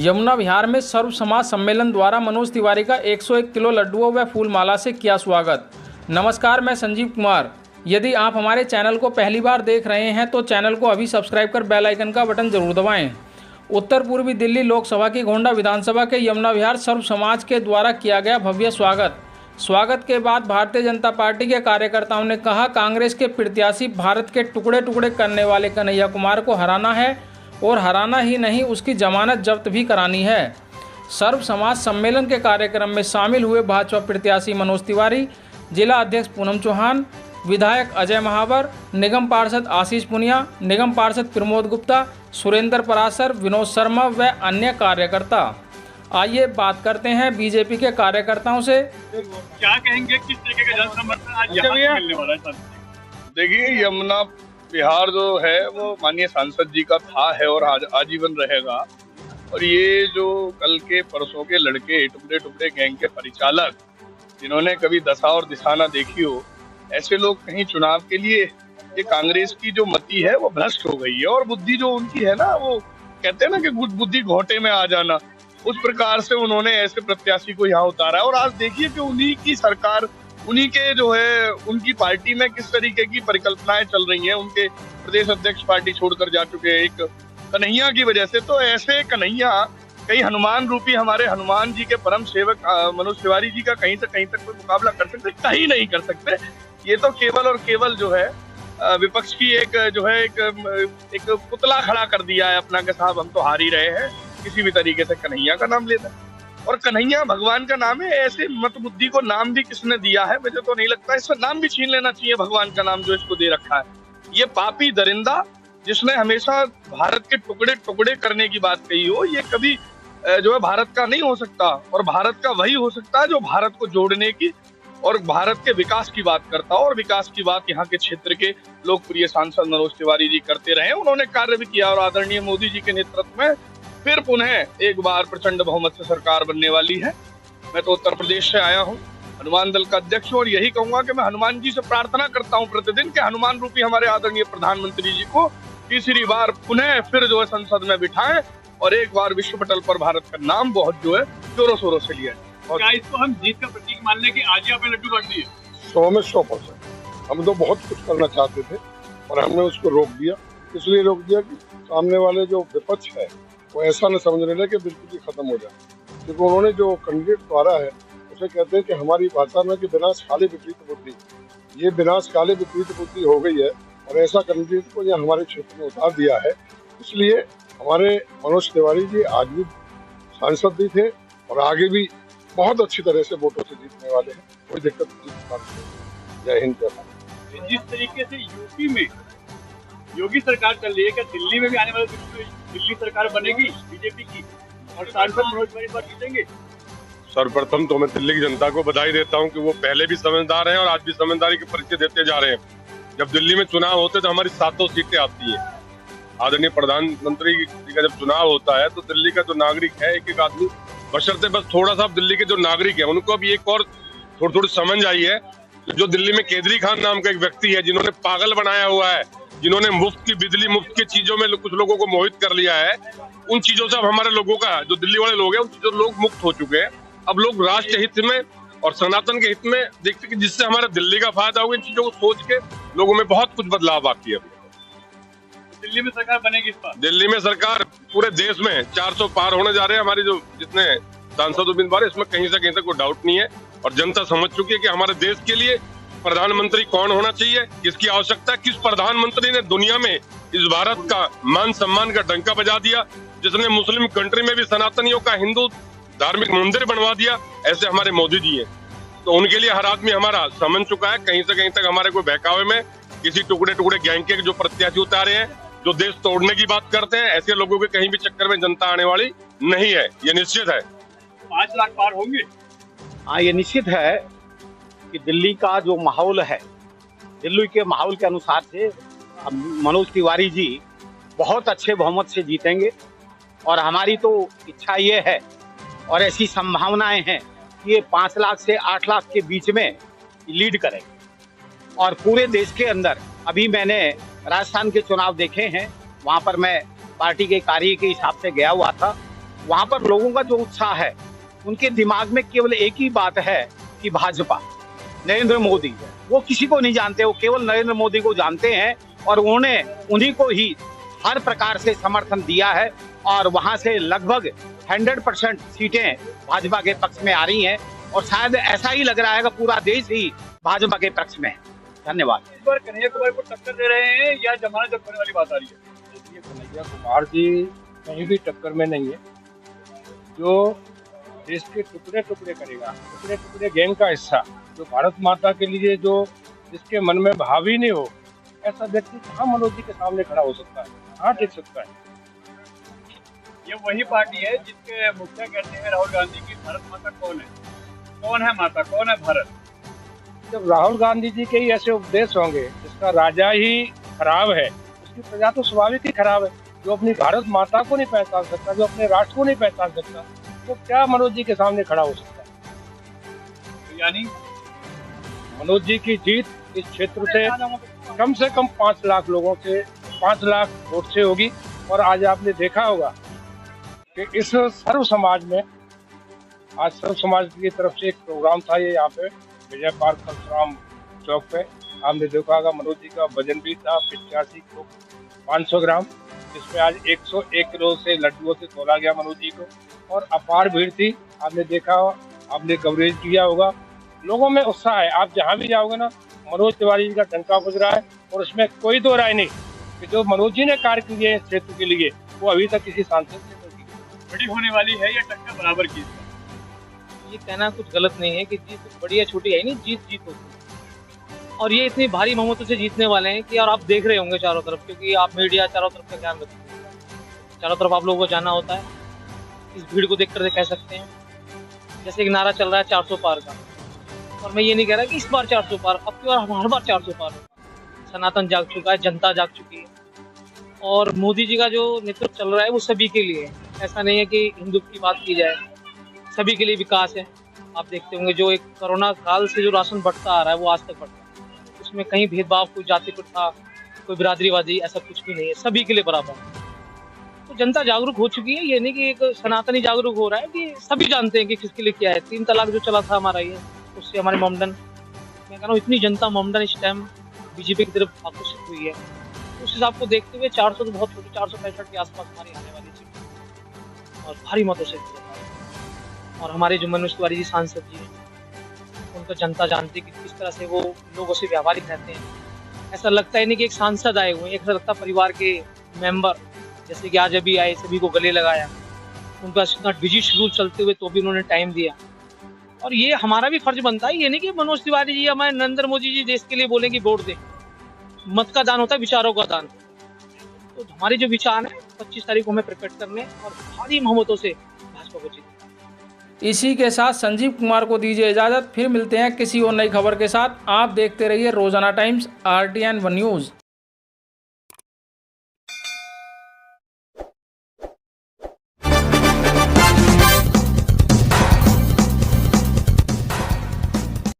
यमुना विहार में सर्व समाज सम्मेलन द्वारा मनोज तिवारी का 101 किलो लड्डुओं व फूलमाला से किया स्वागत। नमस्कार, मैं संजीव कुमार। यदि आप हमारे चैनल को पहली बार देख रहे हैं तो चैनल को अभी सब्सक्राइब कर बेल आइकन का बटन जरूर दबाएं। उत्तर पूर्वी दिल्ली लोकसभा की गोंडा विधानसभा के यमुना विहार सर्व समाज के द्वारा किया गया भव्य स्वागत के बाद भारतीय जनता पार्टी के कार्यकर्ताओं ने कहा, कांग्रेस के प्रत्याशी भारत के टुकड़े टुकड़े करने वाले कन्हैया कुमार को हराना है और हराना ही नहीं, उसकी जमानत जब्त भी करानी है। सर्व समाज सम्मेलन के कार्यक्रम में शामिल हुए भाजपा प्रत्याशी मनोज तिवारी, जिला अध्यक्ष पूनम चौहान, विधायक अजय महावर, निगम पार्षद आशीष पुनिया, निगम पार्षद प्रमोद गुप्ता, सुरेंद्र पराशर, विनोद शर्मा व अन्य कार्यकर्ता। आइए बात करते हैं बीजेपी के कार्यकर्ताओं से। क्या कहेंगे, किस तरीके का जनसमर्थन आज यहाँ पे मिलने वाला है? देखिए, यमुना विहार जो है वो माननीय सांसद जी का था, है और आज आजीवन रहेगा। और ये जो कल के परसों के लड़के टुकड़े टुकड़े गैंग के परिचालक, जिन्होंने कभी दशा और दिशा ना देखी हो, ऐसे लोग कहीं चुनाव के लिए, ये कांग्रेस की जो मति है वो भ्रष्ट हो गई है और बुद्धि जो उनकी है ना, वो कहते हैं ना कि बुद्धि घोटे में आ जाना, उस प्रकार से उन्होंने ऐसे प्रत्याशी को यहाँ उतारा है। और आज देखिए कि उन्हीं की सरकार, उन्हीं के जो है उनकी पार्टी में किस तरीके की परिकल्पनाएं चल रही हैं। उनके प्रदेश अध्यक्ष पार्टी छोड़कर जा चुके हैं एक कन्हैया की वजह से। तो ऐसे कन्हैया कहीं हनुमान रूपी हमारे हनुमान जी के परम सेवक मनोज तिवारी जी का कहीं से कहीं तक कोई मुकाबला कर सकते, कहीं नहीं कर सकते। ये तो केवल और केवल जो है विपक्ष की एक जो है एक पुतला खड़ा कर दिया है अपना के साहब हम तो हार ही रहे हैं, किसी भी तरीके से कन्हैया का नाम लेना। और कन्हैया भगवान का नाम है, ऐसे मत बुद्धि को नाम भी किसने दिया है मुझे तो नहीं लगता। इसका नाम भी छीन लेना चाहिए, भगवान का नाम जो इसको दे रखा है। ये पापी दरिंदा जिसने हमेशा भारत के टुकड़े टुकड़े करने की बात कही हो, ये कभी जो है भारत का नहीं हो सकता। और भारत का वही हो सकता है जो भारत को जोड़ने की और भारत के विकास की बात करता हो। और विकास की बात यहाँ के क्षेत्र के लोकप्रिय सांसद मनोज तिवारी जी करते रहे, उन्होंने कार्य भी किया। और आदरणीय मोदी जी के नेतृत्व में फिर पुनः एक बार प्रचंड बहुमत से सरकार बनने वाली है। मैं तो उत्तर प्रदेश से आया हूँ, हनुमान दल का अध्यक्ष हूँ, और यही कहूंगा कि मैं हनुमान जी से प्रार्थना करता हूँ प्रतिदिन कि हनुमान रूपी हमारे आदरणीय प्रधानमंत्री जी को तीसरी बार पुनः फिर जो है संसद में बिठाएं और एक बार विश्व पटल पर भारत का नाम बहुत जो है जोरों शोरों से लिया जाए। और क्या इसको हम जीत का प्रतीक मान लें कि आज ही आपने लड्डू बांट दिए? 100 में 100%। हम तो बहुत कुछ करना चाहते थे और हमने उसको रोक दिया। इसलिए रोक दिया कि सामने वाले जो विपक्ष है वो ऐसा न समझने लगे कि बिल्कुल ही खत्म हो जाए। क्योंकि उन्होंने जो कैंडिडेट द्वारा है उसे कहते हैं कि हमारी भाषा में कि विनाश काले विपरीत बुद्धि, ये विनाश काले विपरीत बुद्धि हो गई है और ऐसा कैंडिडेट को यहाँ हमारे क्षेत्र में उतार दिया है। इसलिए हमारे मनोज तिवारी जी आज भी सांसद भी थे और आगे भी बहुत अच्छी तरह से वोटों से जीतने वाले हैं, कोई दिक्कत नहीं। जय हिंद, जय भारत। जिस तरीके से यूपी में योगी सरकार चल रही है, क्या दिल्ली में भी आने वाले दिल्ली सरकार बनेगी बीजेपी की और सांसद मनोज तिवारी पर जीतेंगे? सर्वप्रथम तो मैं दिल्ली की जनता को बधाई देता हूं कि वो पहले भी समझदार हैं और आज भी समझदारी के परिचय देते जा रहे हैं। जब दिल्ली में चुनाव होते तो हमारी 7 सीटें आती है। आदरणीय प्रधानमंत्री जी का जब चुनाव होता है तो दिल्ली का जो नागरिक है, एक एक आदमी, बशर्ते बस थोड़ा सा दिल्ली के जो नागरिक है उनको भी एक और थोड़ी समझ आई है। जो दिल्ली में केजरी खान नाम का एक व्यक्ति है जिन्होंने पागल बनाया हुआ है, जिन्होंने मुफ्त की बिजली, मुफ्त की चीजों में कुछ लोगों को मोहित कर लिया है, उन चीजों से अब हमारे लोगों का, जो दिल्ली वाले लोग हैं, उन चीजों से लोग मुक्त हो चुके हैं। अब लोग राष्ट्र हित में और सनातन के हित में देखते कि जिससे हमारे दिल्ली का फायदा होगा, इन चीजों को सोच के लोगों में बहुत कुछ बदलाव बाकी है। दिल्ली में सरकार बनेगी इस बार? दिल्ली में सरकार पूरे देश में 400 पार होने जा रहे हैं। हमारी जो जितने सांसद उम्मीदवार है, इसमें कहीं से कहीं तक कोई डाउट नहीं है और जनता समझ चुकी है कि हमारे देश के लिए प्रधानमंत्री कौन होना चाहिए, किसकी आवश्यकता है, किस प्रधानमंत्री ने दुनिया में इस भारत का मान सम्मान का डंका बजा दिया, जिसने मुस्लिम कंट्री में भी सनातनियों का हिंदू धार्मिक मंदिर बनवा दिया, ऐसे हमारे मोदी जी हैं। तो उनके लिए हर आदमी हमारा समझ चुका है। कहीं से कहीं तक हमारे कोई बहकावे में किसी टुकड़े टुकड़े गैंग के जो प्रत्याशी उतारे हैं, जो देश तोड़ने की बात करते हैं, ऐसे लोगों के कहीं भी चक्कर में जनता आने वाली नहीं है, ये निश्चित है। 5 लाख पार होंगे? हाँ, ये निश्चित है कि दिल्ली का जो माहौल है, दिल्ली के माहौल के अनुसार से मनोज तिवारी जी बहुत अच्छे बहुमत से जीतेंगे। और हमारी तो इच्छा ये है और ऐसी संभावनाएं हैं कि ये 5 लाख से 8 लाख के बीच में लीड करेंगे। और पूरे देश के अंदर अभी मैंने राजस्थान के चुनाव देखे हैं, वहाँ पर मैं पार्टी के कार्य के हिसाब से गया हुआ था वहां पर लोगों का जो उत्साह है, उनके दिमाग में केवल एक ही बात है कि भाजपा, नरेंद्र मोदी, वो किसी को नहीं जानते, वो केवल नरेंद्र मोदी को जानते हैं और उन्हीं को ही हर प्रकार से समर्थन दिया है और वहां से लगभग 100% सीटें भाजपा के पक्ष में आ रही हैं और शायद ऐसा ही लग रहा है कि पूरा देश ही भाजपा के पक्ष में है। धन्यवाद। इस बार कन्हैया कुमार को टक्कर दे रहे हैं या जमानत जब्त होने वाली बात आ रही है? देखिए, कन्हैया कुमार जी कहीं भी टक्कर में नहीं है। जो देश के टुकड़े टुकड़े करेगा, टुकड़े टुकड़े गैंग का हिस्सा, जो भारत माता के लिए जो जिसके मन में भाव ही नहीं हो, ऐसा व्यक्ति कहाँ मनोज जी के सामने खड़ा हो सकता है, कहाँ टिक सकता है? ये वही पार्टी है जिसके मुखिया कहते हैं राहुल गांधी की भारत माता कौन है? कौन है माता, कौन है भारत? जब राहुल गांधी जी के ही ऐसे उपदेश होंगे, जिसका राजा ही खराब है, उसकी प्रजा तो स्वाभाविक ही खराब है। जो अपनी भारत माता को नहीं पहचान सकता, जो अपने राष्ट्र को नहीं पहचान सकता, तो क्या मनोज जी के सामने खड़ा हो सकता है? तो यानी मनोज जी की जीत इस क्षेत्र से कम 5 लाख लोगों से, 5 लाख वोट से होगी। और आज आपने देखा होगा कि इस सर्व समाज में, आज सर्व समाज की तरफ से एक प्रोग्राम था, ये यहाँ पे विजय पार्क परशुराम चौक पे। आपने देखा होगा मनोज जी का वजन भी था 85 किलो 500 ग्राम, जिसमें आज 101 किलो से लड्डुओं से तोला गया मनोज जी को। और अपार भीड़ थी, आपने देखा, आपने कवरेज किया होगा, लोगों में उत्साह है। आप जहाँ भी जाओगे ना, मनोज तिवारी जी का डंका बज रहा है और उसमें कोई दो राय नहीं कि जो मनोज जी ने कार्य किए इस क्षेत्र के लिए, वो अभी तक किसी सांसद ने नहीं किए। बड़ी होने वाली है या टक्कर बराबर की? ये कहना कुछ गलत नहीं है कि जीत बड़ी या छोटी है नहीं, जीत होती है। और ये इतनी भारी बहुमतों से जीतने वाले हैं कि, और आप देख रहे होंगे चारों तरफ, क्योंकि आप मीडिया चारों तरफ का ध्यान रखते हैं, चारों तरफ आप लोगों को जाना होता है। इस भीड़ को देख कर कह सकते हैं, जैसे कि नारा चल रहा है 400 पार का, और मैं ये नहीं कह रहा कि इस बार 400 पार, अब की बार हर बार 400 पार। सनातन जाग चुका है, जनता जाग चुकी है, और मोदी जी का जो नेतृत्व चल रहा है वो सभी के लिए है। ऐसा नहीं है कि हिंदुत्व की बात की जाए, सभी के लिए विकास है। आप देखते होंगे जो एक कोरोना काल से जो राशन बढ़ता आ रहा है वो आज तक बढ़ता है, उसमें कहीं भेदभाव, कोई जाति प्रथा, कोई बिरादरीवादी, ऐसा कुछ भी नहीं है, सभी के लिए बराबर है। तो जनता जागरूक हो चुकी है, ये नहीं कि एक सनातनी जागरूक हो रहा है, कि सभी जानते हैं कि किसके लिए क्या है। 3 तलाक जो चला था हमारा, ये उससे हमारे मोमडन, मैं कह रहा हूँ इतनी जनता मोमडन इस टाइम बीजेपी की तरफ आकर्षित हुई है। उस हिसाब को देखते हुए 400 तो बहुत छोटी, 465 के आसपास हमारी आने वाली सीट और भारी मतों से। और हमारे जो मनोज तिवारी जी सांसद जी हैं, उनको जनता जानती है कि किस तरह से वो लोगों से व्यावहारिक रहते हैं। ऐसा लगता है नहीं कि एक सांसद आए हुए हैं, ऐसा लगता परिवार के मेंबर, जैसे कि आज अभी आए, सभी को गले लगाया, उनका इतना बिजी शेड्यूल चलते हुए तो भी उन्होंने टाइम दिया। और ये हमारा भी फर्ज बनता है, ये नहीं कि मनोज तिवारी जी, हमारे नरेंद्र मोदी जी देश के लिए बोलेंगे वोट दें। मत का दान होता है, विचारों का दान। तो हमारे जो विचार है 25 तारीख को हमें प्रकट करने और भारी बहुमतों से भाजपा को जीतने। इसी के साथ संजीव कुमार को दीजिए इजाज़त। फिर मिलते हैं किसी और नई खबर के साथ। आप देखते रहिए रोजाना टाइम्स, RTN 1 न्यूज़।